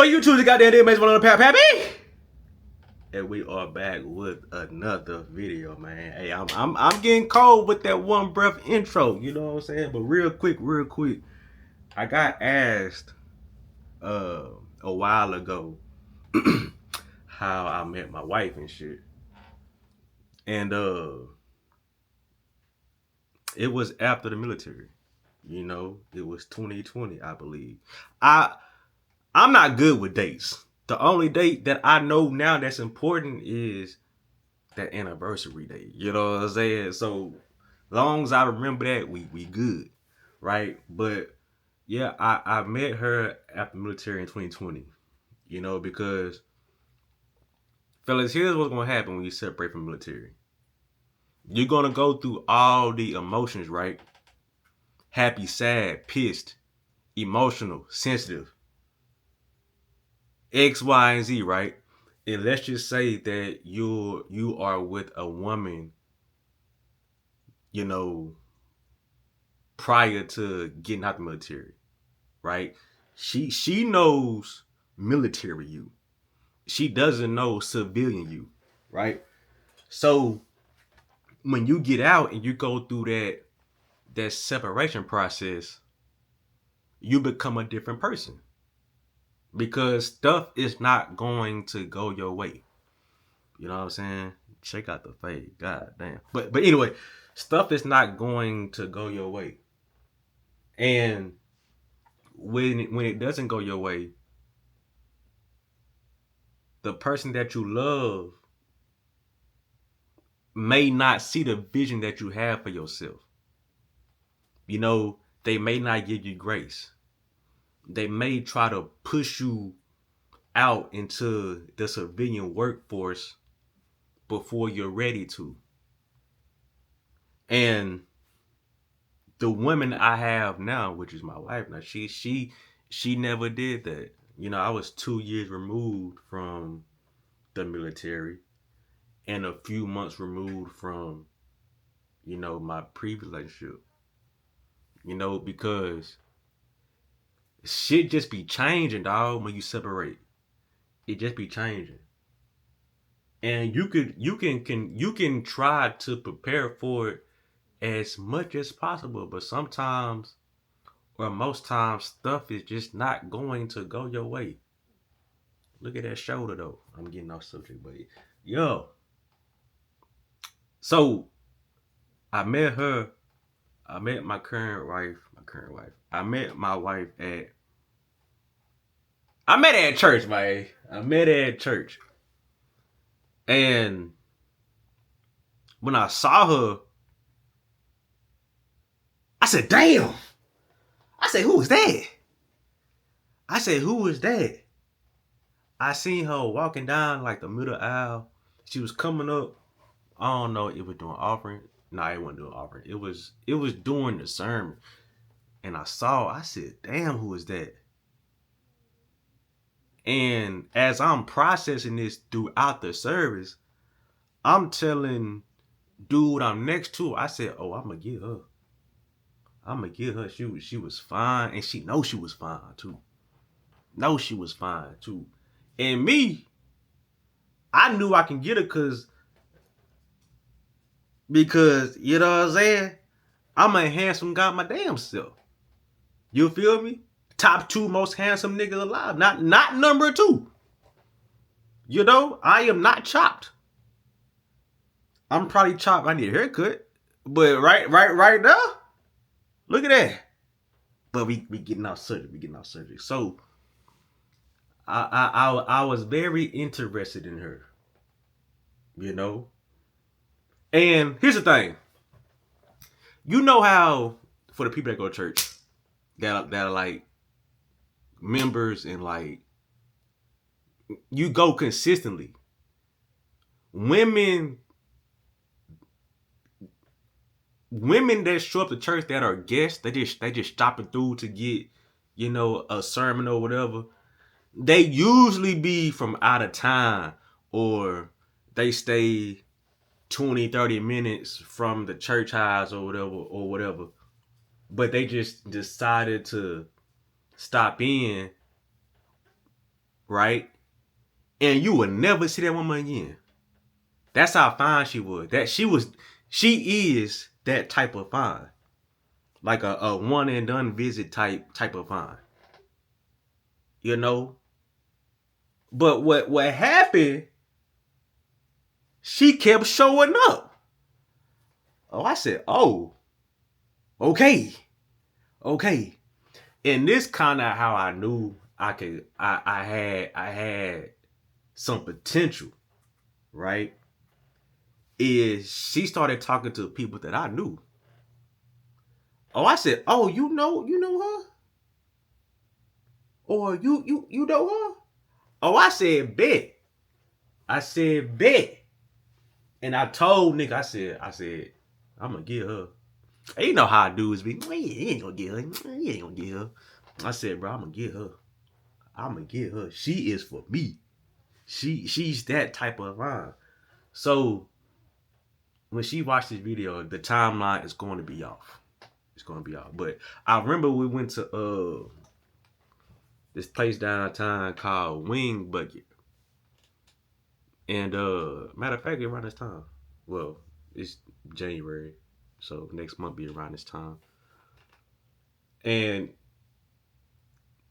But you choose the goddamn inmates one on the Pappy. And we are back with another video, man. Hey, I'm getting cold with that one breath intro. You know what I'm saying? But real quick, I got asked a while ago how I met my wife and shit, and it was after the military. You know, it was 2020, I believe. I'm not good with dates. The only date that I know now that's important is that anniversary date. You know what I'm saying? So long as I remember that, we good, right? But yeah, I met her after military in 2020. You know, because fellas, here's what's gonna happen when you separate from military. You're gonna go through all the emotions, right? Happy, sad, pissed, emotional, sensitive, X, Y, and Z, right? And let's just say that you are with a woman, you know, prior to getting out the military, right? She knows military you. She doesn't know civilian you, right? So when you get out and you go through that separation process, you become a different person because stuff is not going to go your way. You know what I'm saying? Check out the fade. God damn. But anyway, stuff is not going to go your way. And when it doesn't go your way, the person that you love may not see the vision that you have for yourself. You know, they may not give you grace. They may try to push you out into the civilian workforce before you're ready to. And the woman I have now, which is my wife now, she never did that. You know, I was 2 years removed from the military and a few months removed from, you know, my previous relationship. You know, because shit just be changing, dog, when you separate. It just be changing. And you can try to prepare for it as much as possible, but sometimes or most times stuff is just not going to go your way. Look at that shoulder though. I'm getting off subject, but yo. So I met her. I met my current wife. I met my wife at. I met her at church, man. I met her at church, and when I saw her, I said, "Damn!" I said, "Who is that?" I said, "Who is that?" I seen her walking down like the middle aisle. She was coming up. I don't know. It was doing offering. No, it wasn't doing offering. It was during the sermon, and I said, "Damn, who is that?" And as I'm processing this throughout the service, I'm telling dude I'm next to, I said, "Oh, I'm gonna get her. I'm gonna get her. She was fine, and she knows she was fine too. Know she was fine too." And me, I knew I can get her because you know what I'm saying. I'm a handsome guy my damn self. You feel me? Top two most handsome niggas alive. Not number two. You know, I am not chopped. I'm probably chopped. I need a haircut. But right now, look at that. But we getting off subject. We getting off subject. So I was very interested in her. You know? And here's the thing. You know how for the people that go to church that are like members and like you go consistently. Women that show up to church that are guests, they just stopping through to get, you know, a sermon or whatever. They usually be from out of town or they stay 20, 30 minutes from the church house or whatever. But they just decided to stop in right? And you will never see that woman again. That's how fine she was. She is that type of fine. Like a one and done visit type of fine. You know? But what happened, she kept showing up. Oh, I said, oh, okay. Okay. And this kind of how I knew I had some potential, right? Is she started talking to people that I knew. Oh, I said, oh, you know her? Or you know her? Oh, I said, bet. I said, bet. And I told Nick, I said, I'm gonna get her. And you know how dudes be, he ain't gonna get her. He ain't gonna get her. I said, bro, I'm gonna get her. I'm gonna get her. She is for me. She's that type of line. So when she watched this video, the timeline is going to be off. It's going to be off. But I remember we went to this place downtown called Wing Bucket. And matter of fact, around this time. Well, it's January, so next month be around this time. And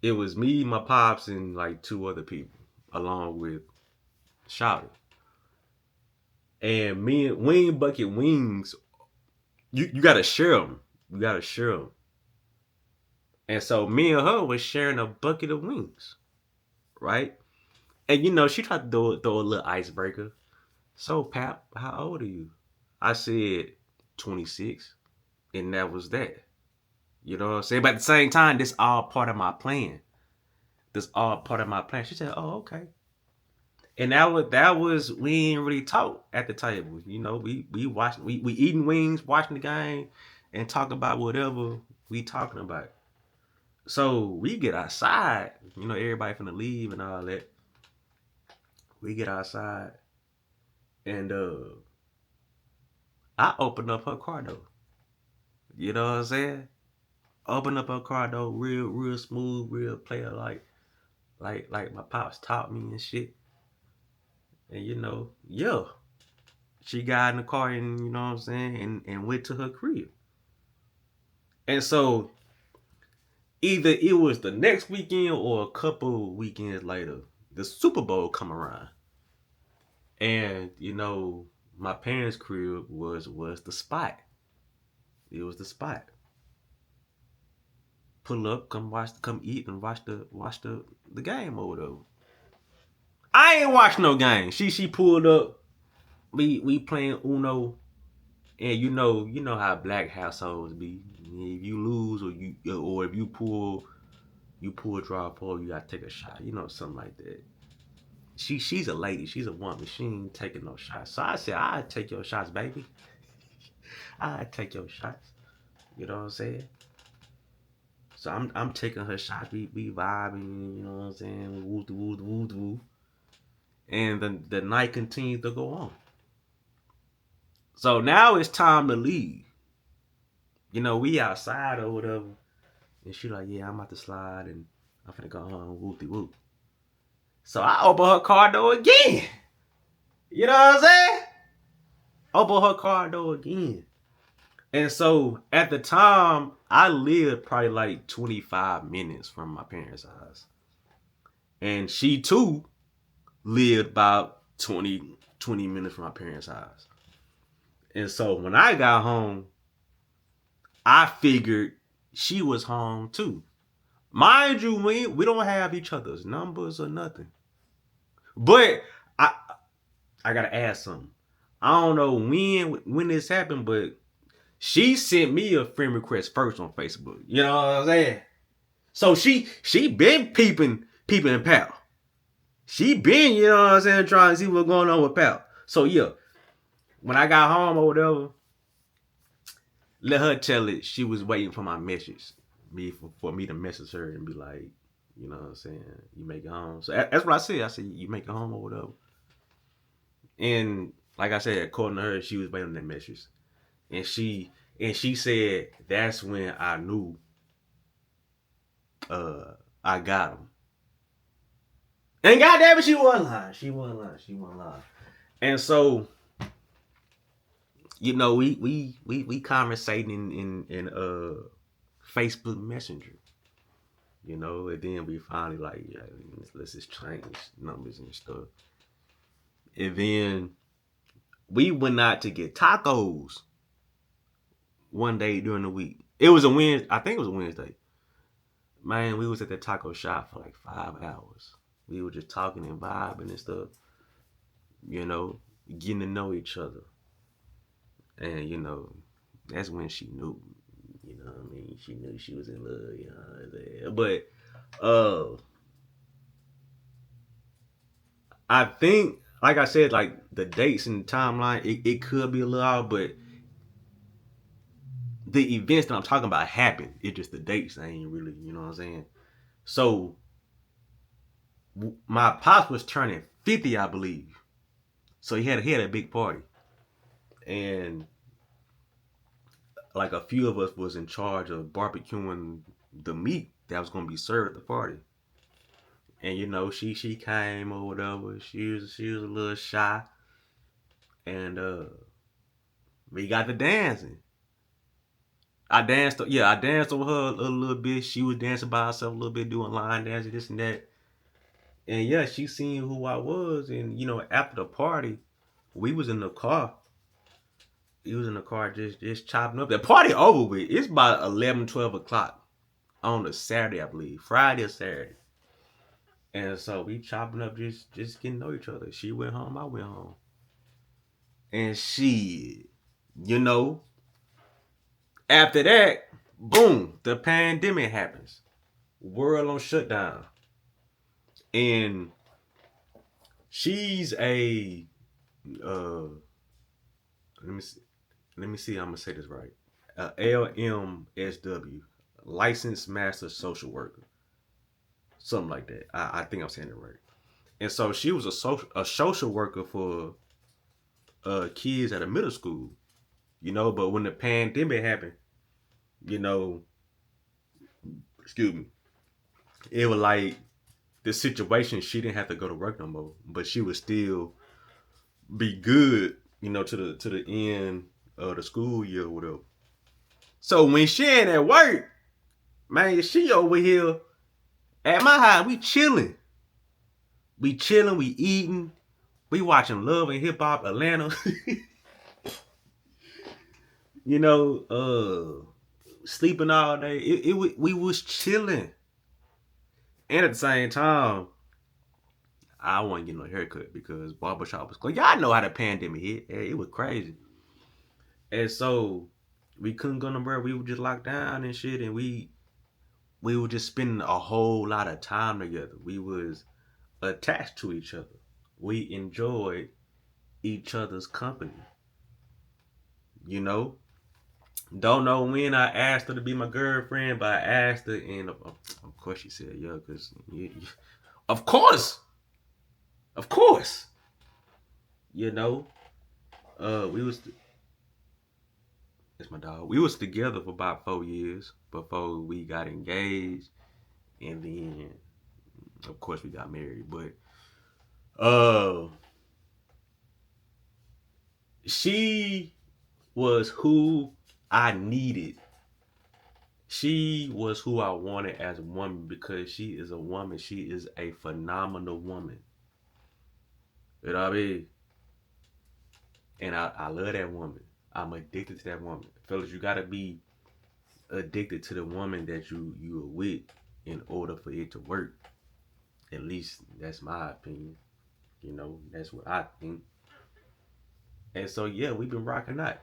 it was me, my pops, and like two other people, along with Shouter. And me and Wing Bucket wings, you gotta share them. You gotta share them. And so me and her was sharing a bucket of wings, right? And you know, she tried to throw a little icebreaker. So, Pap, how old are you? I said 26, and that was that. You know what I'm saying? But at the same time, this all part of my plan. This all part of my plan. She said, "Oh, okay." And that was we ain't really talk at the table. You know, we watch we eating wings, watching the game, and talk about whatever we talking about. So we get outside, you know, everybody finna leave and all that. We get outside and I open up her car door. You know what I'm saying? Open up her car door real smooth, real player like my pops taught me and shit. And you know, yeah. She got in the car and you know what I'm saying, and went to her crib. And so either it was the next weekend or a couple weekends later, the Super Bowl come around. And you know, my parents' crib was the spot. It was the spot. Pull up, come eat, and watch the game or whatever. I ain't watch no game. She pulled up. We playing Uno, and you know how black households be. If you lose or if you pull a draw pull, you gotta take a shot. You know something like that. She's a lady. She's a woman. She ain't taking no shots. So I said, I take your shots, baby. I take your shots. You know what I'm saying? So I'm taking her shots. We vibing. You know what I'm saying? Woo woo woo woo. And the night continued to go on. So now it's time to leave. You know, we outside or whatever. And she like, yeah, I'm about to slide and I'm finna go home. Whoopty whoop. So I open her car door again. You know what I'm saying? Open her car door again. And so at the time, I lived probably like 25 minutes from my parents' house. And she too lived about 20 minutes from my parents' house. And so when I got home, I figured she was home too. Mind you, we don't have each other's numbers or nothing. But I gotta ask something. I don't know when this happened, but she sent me a friend request first on Facebook. You know what I'm saying? So she been peeping pal. She been, you know what I'm saying, trying to see what's going on with pal. So yeah, when I got home or whatever, let her tell it she was waiting for my message. For me to message her and be like, you know what I'm saying, you make it home. So that's what I said. I said, you make it home or whatever. And like I said, according to her, she was waiting on that message. And she said that's when I knew I got him. And goddamn it, she wasn't lying. She wasn't lying. She wasn't lying. And so, you know, we conversating in Facebook Messenger. You know, and then we finally like, yeah, let's just change numbers and stuff. And then we went out to get tacos one day during the week. It was a Wednesday. I think it was a Wednesday. Man, we was at the taco shop for like 5 hours. We were just talking and vibing and stuff. You know, getting to know each other. And, you know, that's when she knew. You know what I mean? She knew she was in love, you know what I'm saying? But I think, like I said, like the dates and the timeline, it could be a little off, but the events that I'm talking about happened. It's just the dates ain't really, you know what I'm saying? So my pops was turning 50, I believe. So he had a big party. And like a few of us was in charge of barbecuing the meat that was gonna be served at the party. And you know, she came or whatever. She was a little shy. And we got to dancing. I danced over her a little bit. She was dancing by herself a little bit, doing line dancing, this and that. And yeah, she seen who I was. And you know, after the party, we was in the car. He was in the car just chopping up. The party over with. It's about 11, 12 o'clock on a Saturday, I believe. Friday or Saturday. And so we chopping up, just getting to know each other. She went home, I went home. And you know, after that, boom, the pandemic happens. World on shutdown. And she's a uh let me see, I'm gonna say this right. LMSW, licensed master social worker. Something like that. I think I'm saying it right. And so she was a social worker for kids at a middle school, you know. But when the pandemic happened, you know, excuse me, it was like the situation. She didn't have to go to work no more, but she would still be good, you know, to the end of the school year or whatever. So when she ain't at work, man, she over here at my house. We chilling, we eating, we watching Love and Hip Hop Atlanta. You know, sleeping all day. We was chilling, and at the same time, I wasn't getting no haircut because barbershop was closed. Y'all know how the pandemic hit. It was crazy, and so we couldn't go nowhere. We were just locked down and shit, and we were just spending a whole lot of time together. We was attached to each other. We enjoyed each other's company. You know, don't know when I asked her to be my girlfriend, but I asked her, and of course she said, "Yeah, because of course, of course." You know, we was it's my dog. We was together for about 4 years before we got engaged, and then of course we got married. But uh, she was who I needed. She was who I wanted as a woman because she is a woman. She is a phenomenal woman. You know what I mean? And I love that woman. I'm addicted to that woman. Fellas, you gotta be addicted to the woman that you are with in order for it to work. At least that's my opinion. You know, that's what I think. And so yeah, we've been rocking out.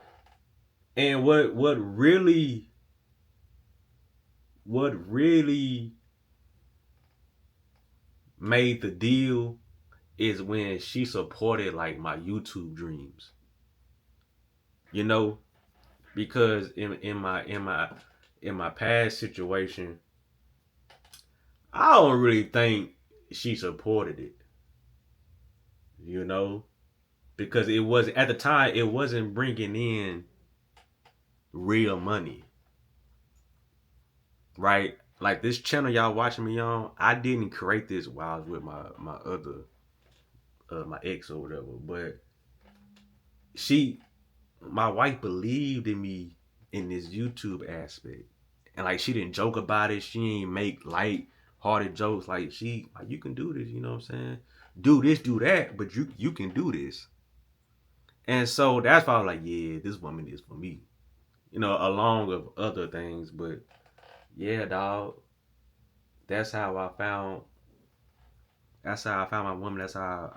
And what really made the deal is when she supported like my YouTube dreams. You know, because in my past situation, I don't really think she supported it. You know, because it was at the time it wasn't bringing in real money, right? like this channel y'all watching me on, I didn't create this while I was with my other my ex or whatever. But she, my wife, believed in me in this YouTube aspect, and like she didn't joke about it. She ain't make light-hearted jokes. Like you can do this. You know what I'm saying? Do this, do that, but you can do this. And so that's why I was like, yeah, this woman is for me. You know, along with other things, but yeah, dog. That's how I found. That's how I found my woman. That's how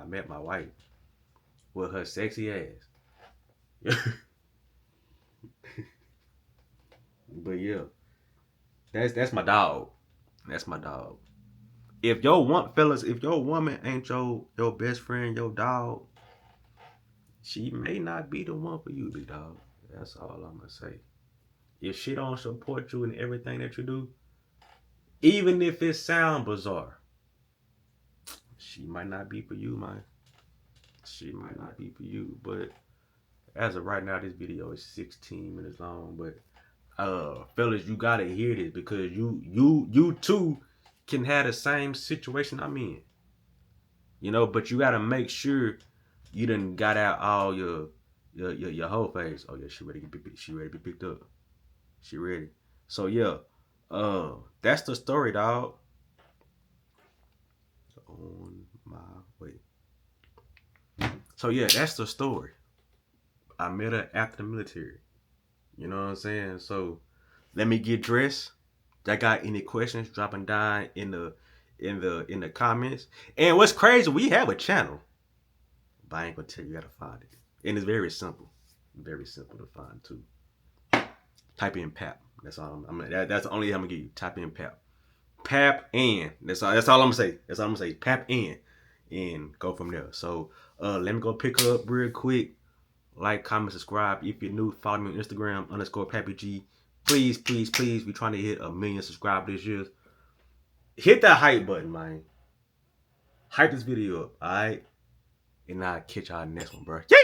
I met my wife with her sexy ass. But yeah, that's my dog. That's my dog. If your one fellas, if your woman ain't your best friend, your dog, she may not be the one for you, big dog. That's all I'm gonna say. If she don't support you in everything that you do, even if it sound bizarre, she might not be for you, man. She might not be for you. But as of right now, this video is 16 minutes long. But fellas, you gotta hear this because you too can have the same situation I'm in. You know, but you gotta make sure you done got out all your whole face. Oh yeah, she ready to be picked up. She ready. So yeah, that's the story, dog. On my way. So yeah, that's the story. I met her after the military. You know what I'm saying? So let me get dressed. That got any questions? Dropping down in the comments. And what's crazy, we have a channel, but I ain't gonna tell you how to find it. And it's very simple to find too. Type in Pap. That's all. That's the only I'm gonna give you. Type in Pap. Pap and that's all. That's all I'm gonna say. That's all I'm gonna say. Pap and go from there. So let me go pick her up real quick. Like, comment, subscribe. If you're new, follow me on Instagram _PappyG. Please, please, please. We're trying to hit 1 million subscribers this year. Hit that hype button, man. Hype this video up, alright? And I'll catch y'all next one, bro. Yay!